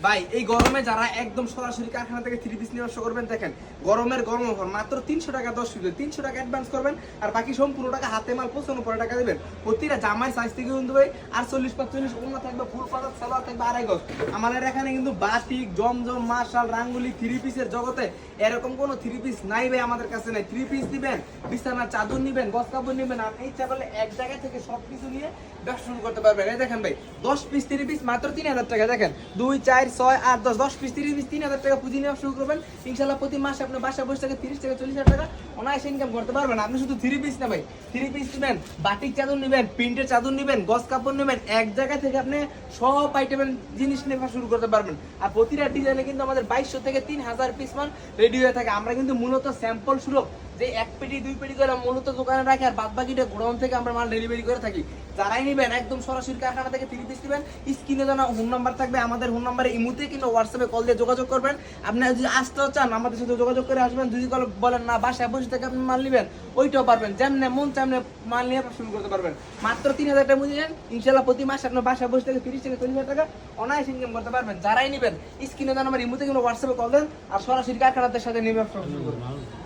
ভাই এই গরমে যারা একদম সরাসরি কারখানা থেকে 3 পিস নিয়ে ব্যবসা করবেন, দেখেন গরমের গরম অফার মাত্র 300 টাকা 10 পিস, 300 টাকা অ্যাডভান্স করবেন আর বাকি সম্পূর্ণ টাকা হাতে মাল 95 টাকা দিবেন। প্রতিটা জামাই সাইজ থেকে কিন্তু ভাই 48 45 ওন্না থাকবে, ফুল পাতা সালোয়ার থাকবে আড়াই গজ। আমাদের এখানে কিন্তু বাটিক জমজম মার্শাল রাঙ্গুলি 3 পিসের জগতে এরকম কোনো 3 পিস নাই ভাই, আমাদের কাছে নাই। 3 পিস দিবেন, বিছানার চাদর নিবেন, গস কাপড় নিবেন, আর ইচ্ছা করলে এক জায়গা থেকে সবকিছু নিয়ে ব্যবসা শুরু করতে পারবেন। এই দেখেন ভাই 10 পিস 3 পিস মাত্র 3000 টাকা। দেখেন 2 4 6 8 10 10 পিস 30 পিস 3000 টাকা পুঁজি নিয়ে শুরু করবেন। ইনশাআল্লাহ প্রতি মাসে আপনি বাসা বসে থেকে 30 থেকে 40 হাজার টাকা অনায়াসে ইনকাম করতে পারবেন। আপনি শুধু 3 পিস না ভাই, 3 পিস নেবেন, বাটিক চাদর নেবেন, প্রিন্টের চাদর নেবেন, গস কাপড় নেবেন, এক জায়গা থেকে আপনি সব আইটেমের জিনিস নেওয়া শুরু করতে পারবেন। আর প্রতিটা ডিজাইনে কিন্তু আমাদের 2200 থেকে 3000 পিস মাল রেডি হয়ে থাকে। আমরা কিন্তু মূলত স্যাম্পল সুলভ যে 1 পেটি 2 পেটি করে মূলত দোকানে রাখি, আর বাদ বাকিটা গোডাউন থেকে আমরা মাল ডেলিভারি করে থাকি। যারাই নেবেন একদম সরাসরি কারখানা থেকে 3 পিস নেবেন, স্ক্রিনে জানা ফোন নাম্বার থাকবে, আমাদের ফোন নাম্বারে ইমোতে কিংবা হোয়াটসঅ্যাপে কল দিয়ে যোগাযোগ করবেন। আপনি যদি আসতেও চান আমাদের সাথে যোগাযোগ করে আসবেন। যদি বলেন না বাসায় বসে থেকে আপনি মাল নেবেন, ওইটাও পারবেন। যেমনে মন তেমনে মাল নিয়ে শুরু করতে পারবেন। মাত্র 3000 টাকা বুঝে নেন, ইনশাআল্লাহ প্রতি মাসে আপনার বাসায় বসে থেকে 30 থেকে 40 হাজার টাকা অনায়াসে ইনকাম করতে পারবেন। যারাই নেবেন স্ক্রিনে জানা আমার ইমোতে কিংবা হোয়াটসঅ্যাপে কল দেন আর সরাসরি কারখানাদের সাথে নিয়ে ব্যবসা শুরু করবেন।